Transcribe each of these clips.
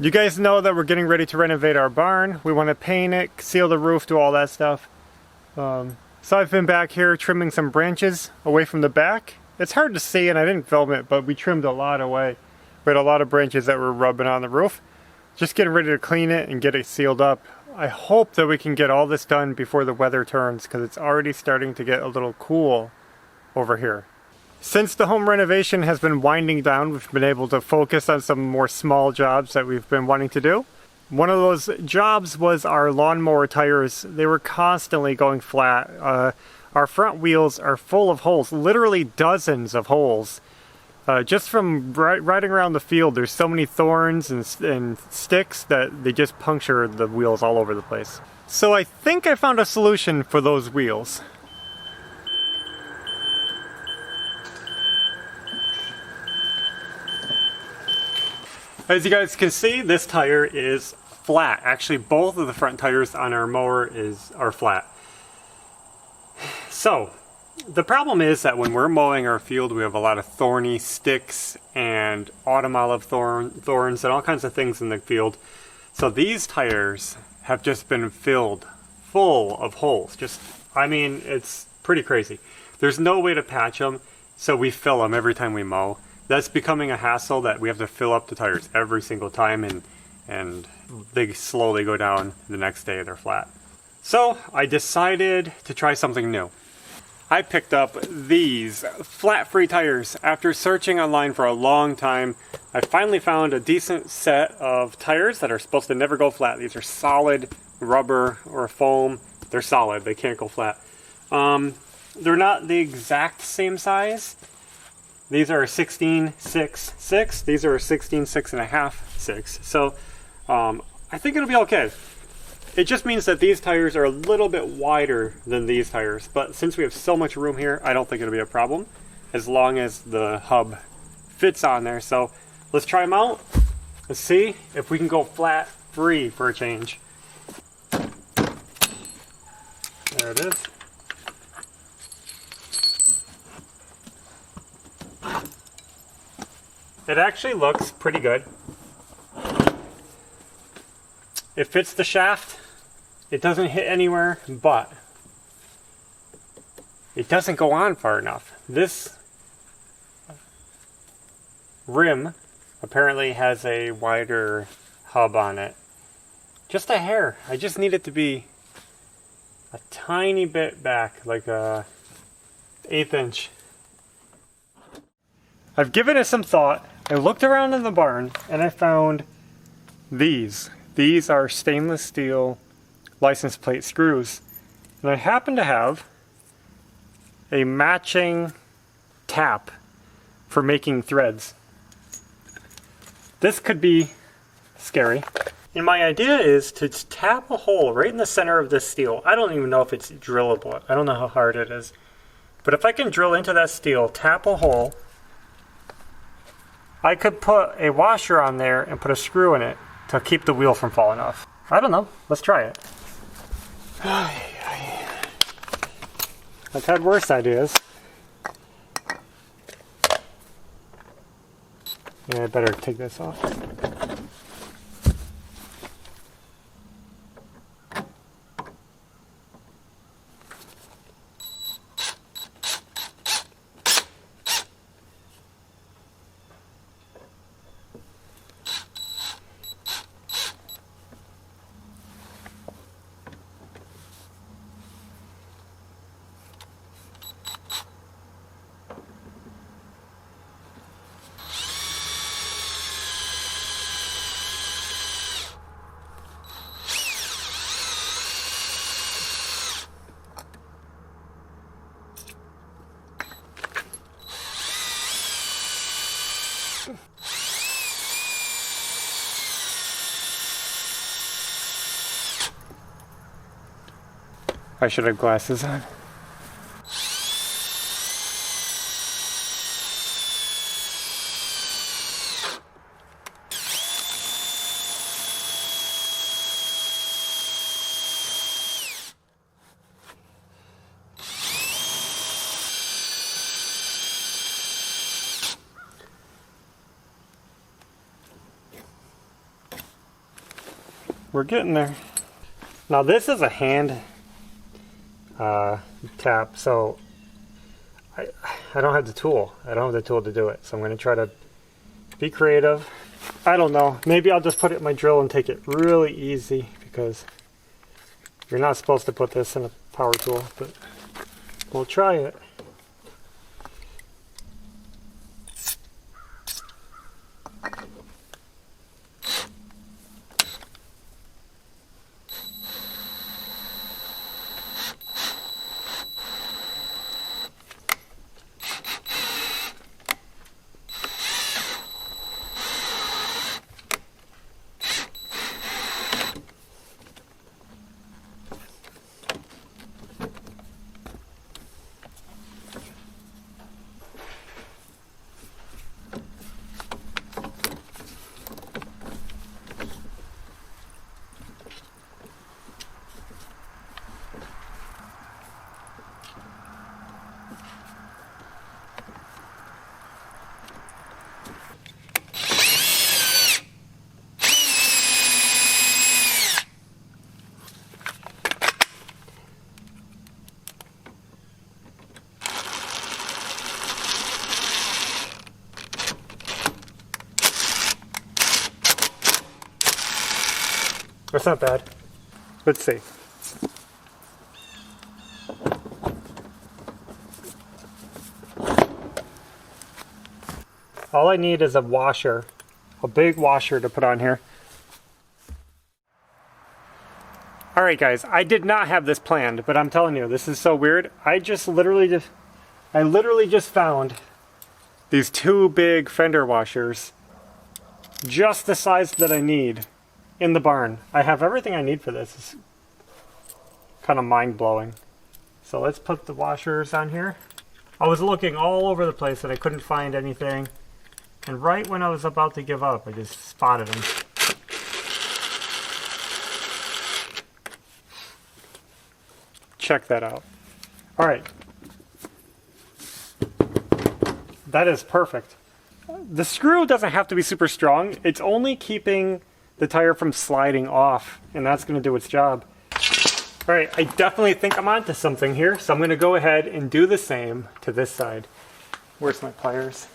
You guys know that we're getting ready to renovate our barn. We want to paint it, seal the roof, do all that stuff. So I've been back here trimming some branches away from the back. It's hard to see and I didn't film it, but we trimmed a lot away. We had a lot of branches that were rubbing on the roof. Just getting ready to clean it and get it sealed up. I hope that we can get all this done before the weather turns because it's already starting to get a little cool over here. Since the home renovation has been winding down, we've been able to focus on some more small jobs that we've been wanting to do. One of those jobs was our lawnmower tires. They were constantly going flat. Our front wheels are full of holes, literally dozens of holes. Just from riding around the field, there's so many thorns and sticks that they just puncture the wheels all over the place. So I think I found a solution for those wheels. As you guys can see, this tire is flat. Actually, both of the front tires on our mower are flat. So, the problem is that when we're mowing our field, we have a lot of thorny sticks and autumn olive thorns and all kinds of things in the field. So these tires have just been filled full of holes. I mean, it's pretty crazy. There's no way to patch them, so we fill them every time we mow. That's becoming a hassle that we have to fill up the tires every single time, and they slowly go down. The next day they're flat. So I decided to try something new. I picked up these flat-free tires. After searching online for a long time, I finally found a decent set of tires that are supposed to never go flat. These are solid rubber or foam. They're solid, they can't go flat. They're not the exact same size. These are a 16.6.6. These are a 16.6.5.6. So I think it'll be okay. It just means that these tires are a little bit wider than these tires. But since we have so much room here, I don't think it'll be a problem as long as the hub fits on there. So let's try them out. Let's see if we can go flat free for a change. There it is. It actually looks pretty good. It fits the shaft. It doesn't hit anywhere, but it doesn't go on far enough. This rim apparently has a wider hub on it. Just a hair. I just need it to be a tiny bit back, like a 1/8 inch. I've given it some thought. I looked around in the barn and I found these. These are stainless steel license plate screws. And I happen to have a matching tap for making threads. This could be scary. And my idea is to tap a hole right in the center of this steel. I don't even know if it's drillable. I don't know how hard it is. But if I can drill into that steel, tap a hole, I could put a washer on there and put a screw in it to keep the wheel from falling off. I don't know. Let's try it. I've had worse ideas. Yeah, I better take this off. I should have glasses on. we're getting there. Now this is a hand tap, so I don't have the tool. I don't have the tool to do it, so I'm going to try to be creative. I don't know. Maybe I'll just put it in my drill and take it really easy, because you're not supposed to put this in a power tool, but we'll try it. That's not bad. Let's see. All I need is a washer, a big washer to put on here. Alright guys, I did not have this planned, but I'm telling you, this is so weird. I literally just found these two big fender washers, just the size that I need, in the barn. I have everything I need for this. It's kind of mind-blowing. So let's put the washers on here. I was looking all over the place and I couldn't find anything. And right when I was about to give up, I just spotted them. Check that out. Alright. That is perfect. The screw doesn't have to be super strong. It's only keeping the tire from sliding off, and that's going to do its job. Alright, I definitely think I'm onto something here, so I'm going to go ahead and do the same to this side. Where's my pliers?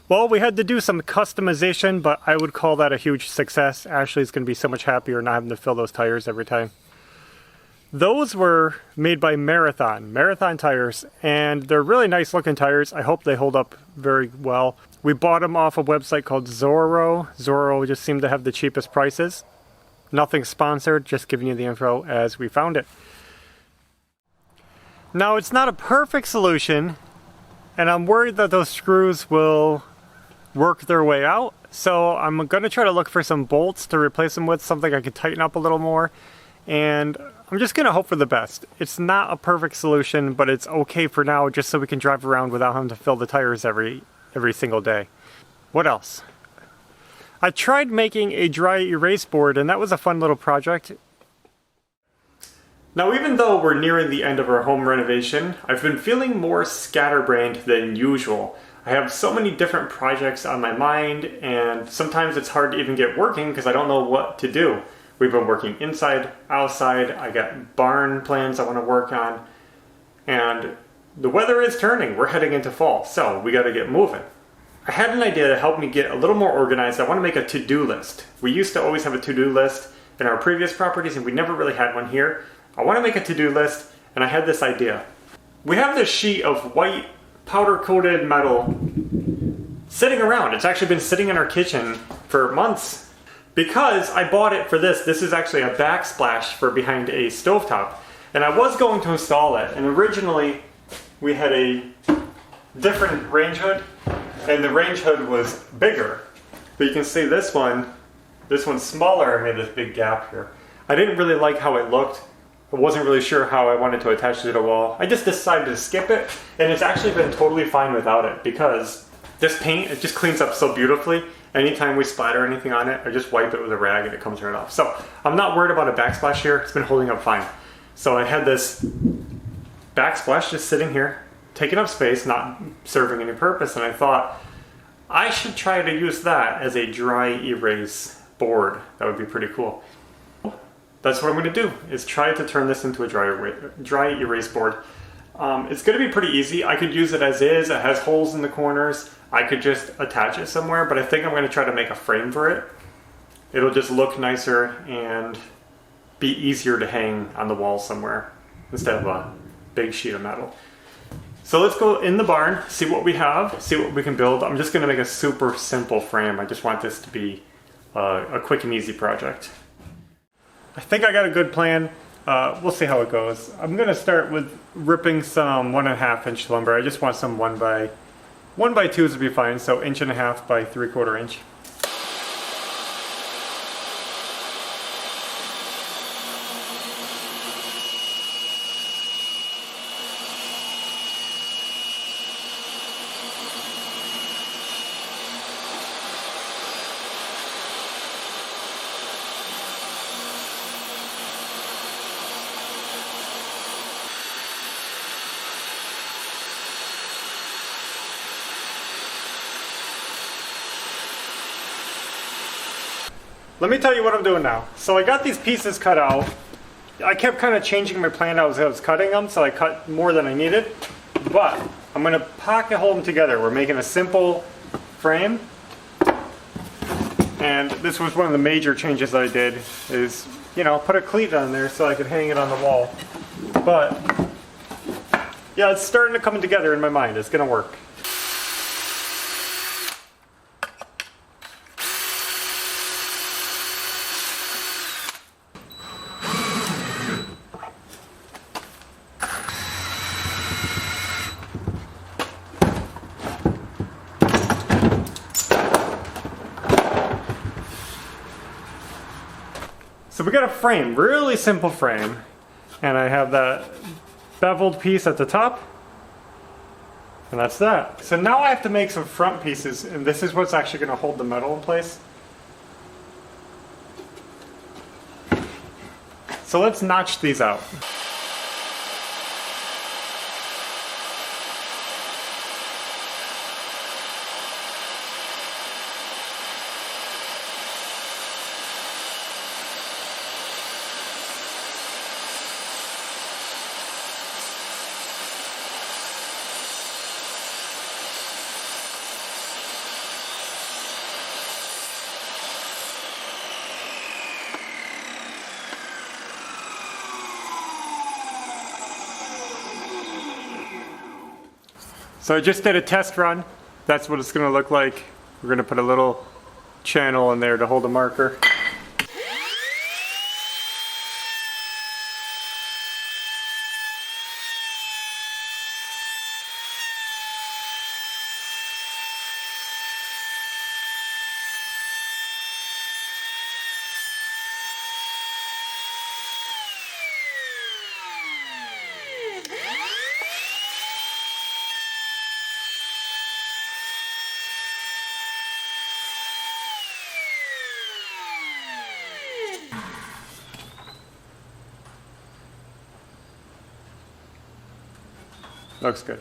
Well, we had to do some customization, but I would call that a huge success. Ashley's going to be so much happier not having to fill those tires every time. Those were made by Marathon tires, and they're really nice looking tires. I hope they hold up very well. We bought them off a website called Zorro. Zorro just seemed to have the cheapest prices. Nothing sponsored, just giving you the info as we found it. Now, it's not a perfect solution, and I'm worried that those screws will work their way out. So I'm going to try to look for some bolts to replace them with, something I could tighten up a little more. And I'm just going to hope for the best. It's not a perfect solution, but it's okay for now, just so we can drive around without having to fill the tires every single day. What else? I tried making a dry erase board, and that was a fun little project. Now, even though we're nearing the end of our home renovation, I've been feeling more scatterbrained than usual. I have so many different projects on my mind, and sometimes it's hard to even get working because I don't know what to do. We've been working inside, outside, I got barn plans I want to work on, and the weather is turning. We're heading into fall, so we got to get moving. I had an idea to help me get a little more organized. I want to make a to-do list. We used to always have a to-do list in our previous properties, and we never really had one here. I want to make a to-do list, and I had this idea. We have this sheet of white powder-coated metal sitting around. It's actually been sitting in our kitchen for months because I bought it for this. This is actually a backsplash for behind a stovetop, and I was going to install it, and originally we had a different range hood, and the range hood was bigger. But you can see this one's smaller. I made this big gap here. I didn't really like how it looked. I wasn't really sure how I wanted to attach it to the wall. I just decided to skip it, and it's actually been totally fine without it because this paint, it just cleans up so beautifully. Anytime we splatter anything on it, I just wipe it with a rag and it comes right off. So I'm not worried about a backsplash here. It's been holding up fine. So I had this backsplash just sitting here, taking up space, not serving any purpose, and I thought I should try to use that as a dry erase board. That would be pretty cool. That's what I'm going to do, is try to turn this into a dry erase board. It's going to be pretty easy. I could use it as is. It has holes in the corners. I could just attach it somewhere, but I think I'm going to try to make a frame for it. It'll just look nicer and be easier to hang on the wall somewhere instead of a big sheet of metal. So let's go in the barn, see what we have, see what we can build. I'm just going to make a super simple frame. I just want this to be a quick and easy project. I think I got a good plan. We'll see how it goes. I'm going to start with ripping some 1.5 inch lumber. I just want some 1 by 2s would be fine, so 1.5 by 3/4 inch. Let me tell you what I'm doing now. So I got these pieces cut out. I kept kind of changing my plan as I was cutting them, so I cut more than I needed. But I'm going to pocket hold them together. We're making a simple frame. And this was one of the major changes I did, is, you know, put a cleat on there so I could hang it on the wall. But yeah, it's starting to come together in my mind. It's going to work. So we got a frame, really simple frame, and I have that beveled piece at the top, and that's that. So now I have to make some front pieces, and this is what's actually going to hold the metal in place. So let's notch these out. So I just did a test run. That's what it's going to look like. We're going to put a little channel in there to hold a marker. Looks good.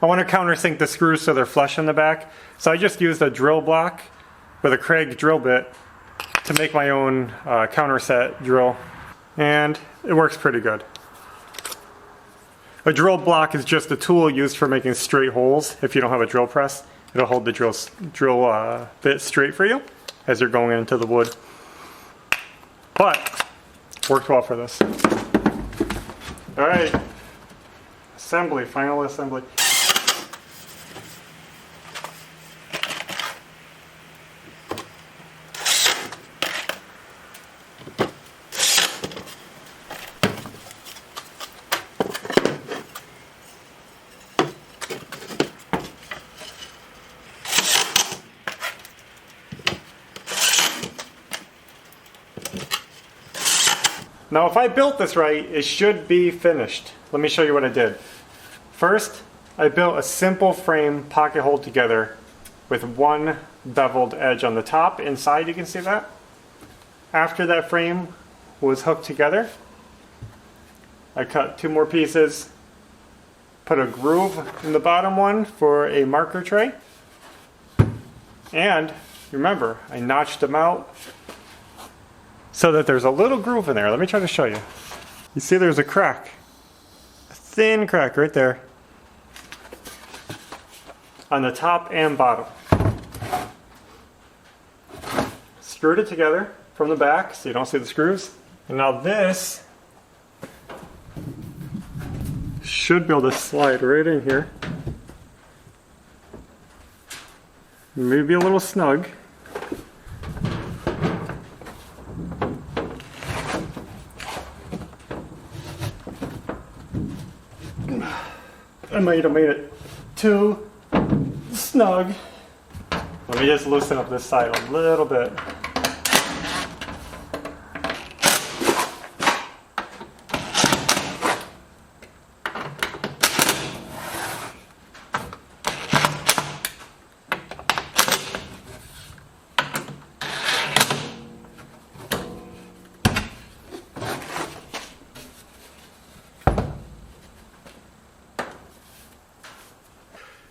I want to countersink the screws so they're flush in the back. So I just used a drill block with a Craig drill bit to make my own counterset drill. And it works pretty good. A drill block is just a tool used for making straight holes. If you don't have a drill press, it'll hold the drill bit straight for you as you're going into the wood. But, worked well for this. All right, assembly, final assembly. Now if I built this right, it should be finished. Let me show you what I did. First, I built a simple frame pocket hole together with one beveled edge on the top. Inside, you can see that. After that frame was hooked together, I cut 2 more pieces, put a groove in the bottom one for a marker tray, and remember, I notched them out so that there's a little groove in there. Let me try to show you. You see there's a crack. A thin crack right there. On the top and bottom. Screwed it together from the back so you don't see the screws. And now this should be able to slide right in here. Maybe a little snug. I might have made it too snug. Let me just loosen up this side a little bit.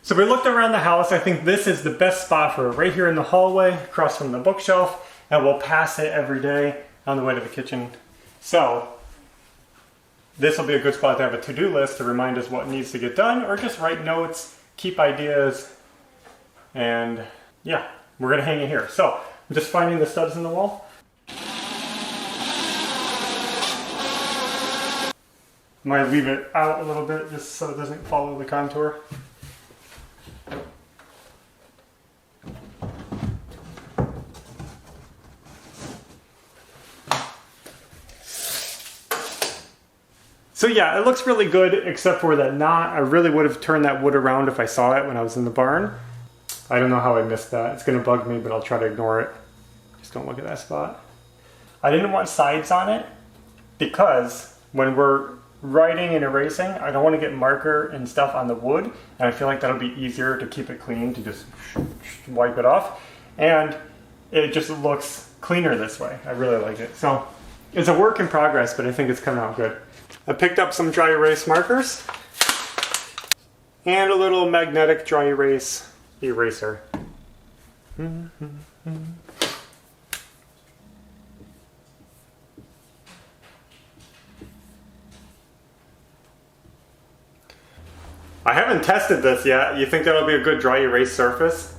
So we looked around the house. I think this is the best spot for it, right here in the hallway, across from the bookshelf, and we'll pass it every day on the way to the kitchen. So this will be a good spot to have a to-do list to remind us what needs to get done, or just write notes, keep ideas, and yeah, we're gonna hang it here. So I'm just finding the studs in the wall. Might leave it out a little bit just so it doesn't follow the contour. So yeah, it looks really good except for that knot. I really would have turned that wood around if I saw it when I was in the barn. I don't know how I missed that. It's gonna bug me, but I'll try to ignore it. Just don't look at that spot. I didn't want sides on it because when we're writing and erasing, I don't want to get marker and stuff on the wood, and I feel like that'll be easier to keep it clean, to just wipe it off. And it just looks cleaner this way. I really like it. So it's a work in progress, but I think it's coming out good. I picked up some dry erase markers and a little magnetic dry erase eraser. I haven't tested this yet. You think that'll be a good dry erase surface?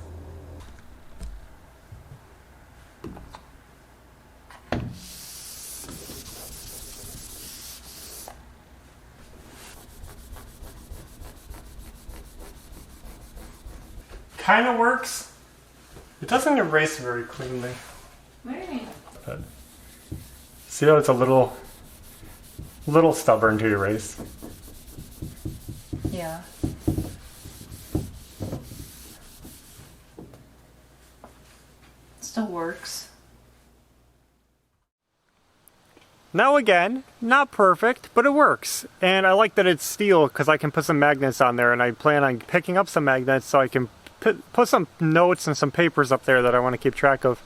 Kind of works. It doesn't erase very cleanly. What do you mean? But see how it's a little stubborn to erase. Yeah. Still works. Now again, not perfect, but it works. And I like that it's steel because I can put some magnets on there, and I plan on picking up some magnets so I can put some notes and some papers up there that I want to keep track of.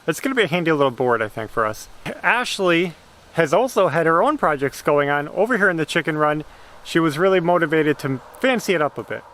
It's going to be a handy little board, I think, for us. Ashley has also had her own projects going on over here in the chicken run. She was really motivated to fancy it up a bit.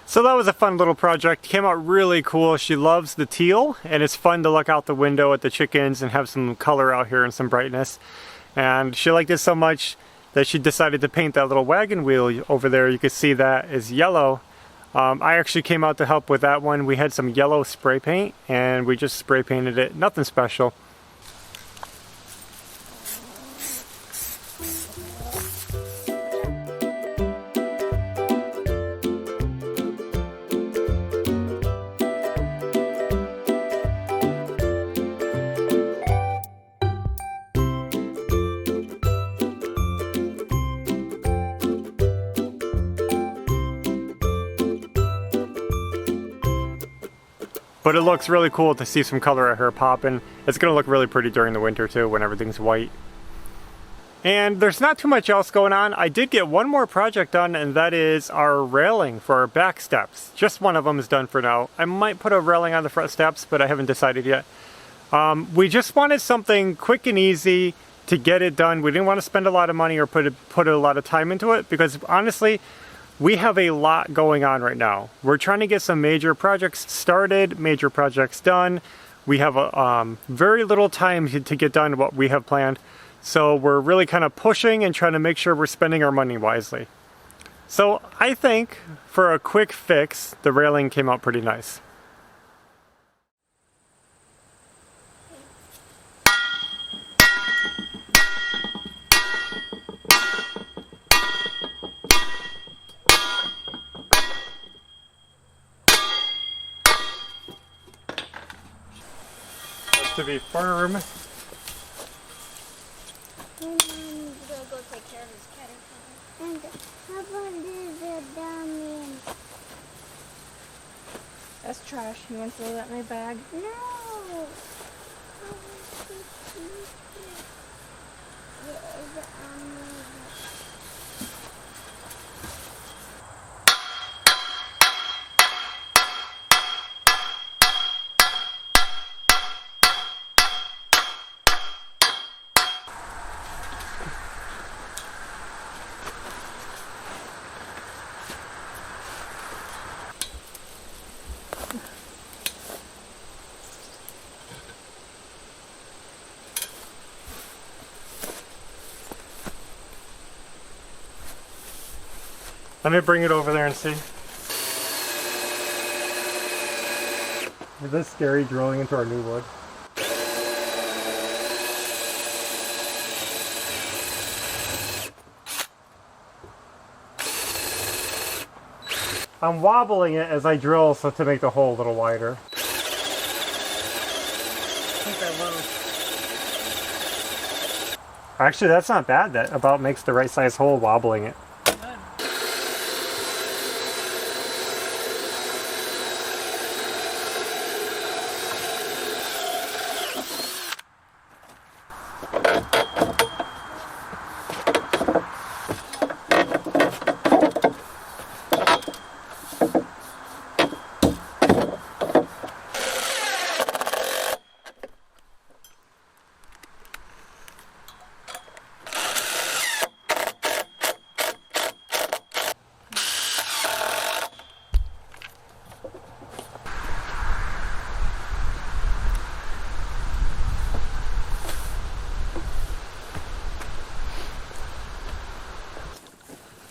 So that was a fun little project. Came out really cool. She loves the teal, and it's fun to look out the window at the chickens and have some color out here and some brightness. And she liked it so much that she decided to paint that little wagon wheel over there. You can see that is yellow. I actually came out to help with that one. We had some yellow spray paint and we just spray painted it. Nothing special. But it looks really cool to see some color at her popping. It's going to look really pretty during the winter too when everything's white. And there's not too much else going on. I did get one more project done, and that is our railing for our back steps. Just one of them is done for now. I might put a railing on the front steps, but I haven't decided yet. We just wanted something quick and easy to get it done. We didn't want to spend a lot of money or put a lot of time into it because honestly, we have a lot going on right now. We're trying to get some major projects started, major projects done. We have very little time to get done what we have planned. So we're really kind of pushing and trying to make sure we're spending our money wisely. So I think for a quick fix, the railing came out pretty nice. To be firm. Go take care of his caterpillar. And how about the dummy? That's trash. You want to throw that in my bag? No. Let me bring it over there and see. Is this scary, drilling into our new wood? I'm wobbling it as I drill so to make the hole a little wider. I think I will. Actually, that's not bad. That about makes the right size hole wobbling it.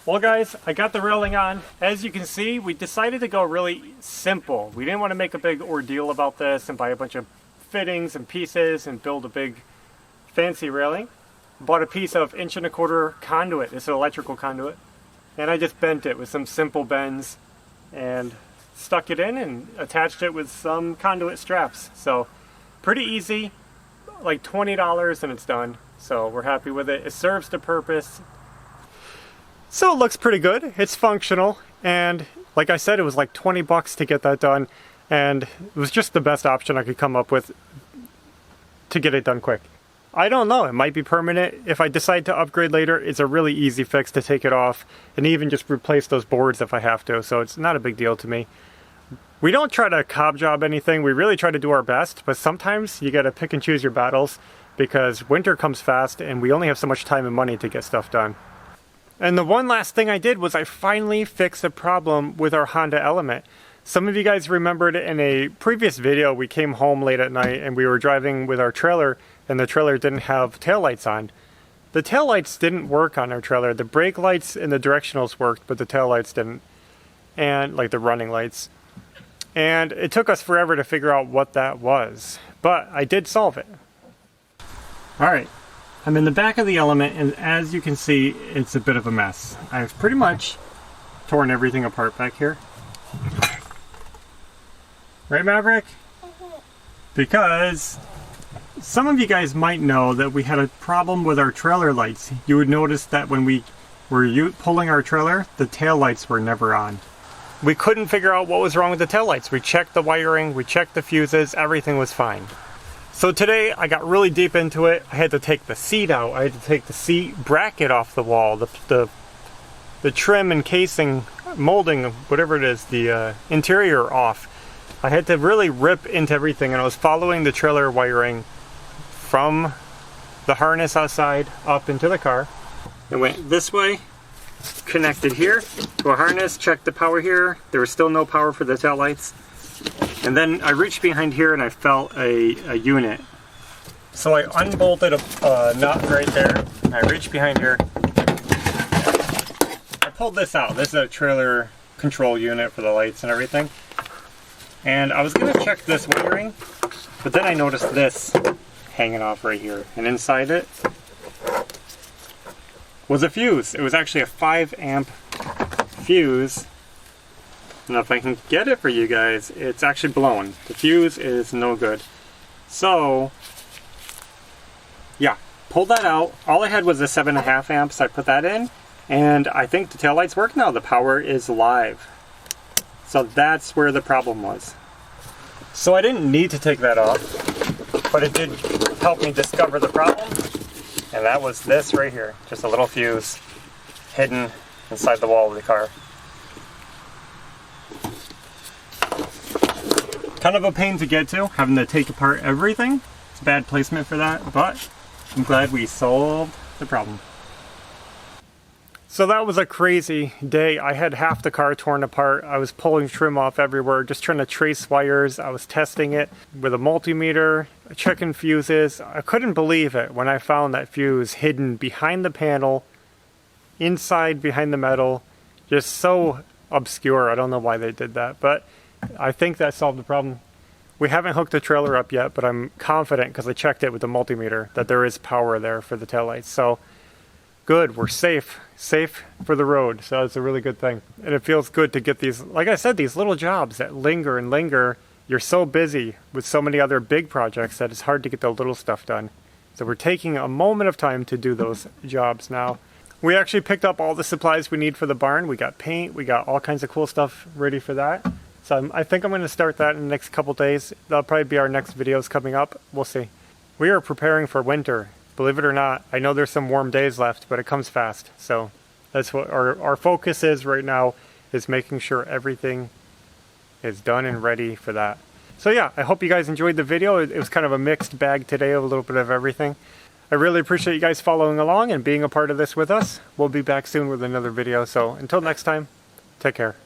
Well guys, I got the railing on. As you can see, we decided to go really simple. We didn't want to make a big ordeal about this and buy a bunch of fittings and pieces and build a big fancy railing. Bought a piece of 1.25" conduit. It's an electrical conduit. And I just bent it with some simple bends and stuck it in and attached it with some conduit straps. So pretty easy, like $20 and it's done. So we're happy with it. It serves the purpose. So it looks pretty good, it's functional, and like I said, it was like 20 bucks to get that done, and it was just the best option I could come up with to get it done quick. I don't know, it might be permanent. If I decide to upgrade later, it's a really easy fix to take it off, and even just replace those boards if I have to, so it's not a big deal to me. We don't try to cob job anything, we really try to do our best, but sometimes you gotta pick and choose your battles, because winter comes fast, and we only have so much time and money to get stuff done. And the one last thing I did was I finally fixed a problem with our Honda Element. Some of you guys remembered in a previous video we came home late at night and we were driving with our trailer and the trailer didn't have taillights on. The taillights didn't work on our trailer. The brake lights and the directionals worked, but the taillights didn't. And like the running lights. And it took us forever to figure out what that was. But I did solve it. Alright. I'm in the back of the Element, and as you can see, it's a bit of a mess. I've pretty much torn everything apart back here. Right, Maverick? Because some of you guys might know that we had a problem with our trailer lights. You would notice that when we were pulling our trailer, the tail lights were never on. We couldn't figure out what was wrong with the tail lights. We checked the wiring, we checked the fuses, everything was fine. So today I got really deep into it. I had to take the seat out. I had to take the seat bracket off the wall, the trim and casing, molding, whatever it is, the interior off. I had to really rip into everything, and I was following the trailer wiring from the harness outside up into the car. It went this way, connected here to a harness, checked the power here. There was still no power for the taillights. And then I reached behind here and I felt a unit. So I unbolted a nut right there. I reached behind here. I pulled this out. This is a trailer control unit for the lights and everything. And I was going to check this wiring, but then I noticed this hanging off right here. And inside it was a fuse. It was actually a 5 amp fuse. Now if I can get it for you guys, it's actually blown. The fuse is no good. So, yeah, pulled that out. All I had was a 7.5 amps. I put that in, and I think the taillights work now. The power is live. So that's where the problem was. So I didn't need to take that off, but it did help me discover the problem. And that was this right here. Just a little fuse hidden inside the wall of the car. Kind of a pain to get to, having to take apart everything. It's bad placement for that, but I'm glad we solved the problem. So that was a crazy day. I had half the car torn apart. I was pulling trim off everywhere, just trying to trace wires. I was testing it with a multimeter, checking fuses. I couldn't believe it when I found that fuse hidden behind the panel, inside behind the metal. Just so obscure. I don't know why they did that, but I think that solved the problem. We haven't hooked the trailer up yet, but I'm confident because I checked it with the multimeter that there is power there for the taillights. So good, we're safe for the road. So it's a really good thing. And it feels good to get these, like I said, these little jobs that linger and linger. You're so busy with so many other big projects that it's hard to get the little stuff done. So we're taking a moment of time to do those jobs now. We actually picked up all the supplies we need for the barn. We got paint, we got all kinds of cool stuff ready for that. So I think I'm going to start that in the next couple days. That'll probably be our next videos coming up. We'll see. We are preparing for winter. Believe it or not, I know there's some warm days left, but it comes fast. So that's what our focus is right now, is making sure everything is done and ready for that. So yeah, I hope you guys enjoyed the video. It was kind of a mixed bag today, a little bit of everything. I really appreciate you guys following along and being a part of this with us. We'll be back soon with another video. So until next time, take care.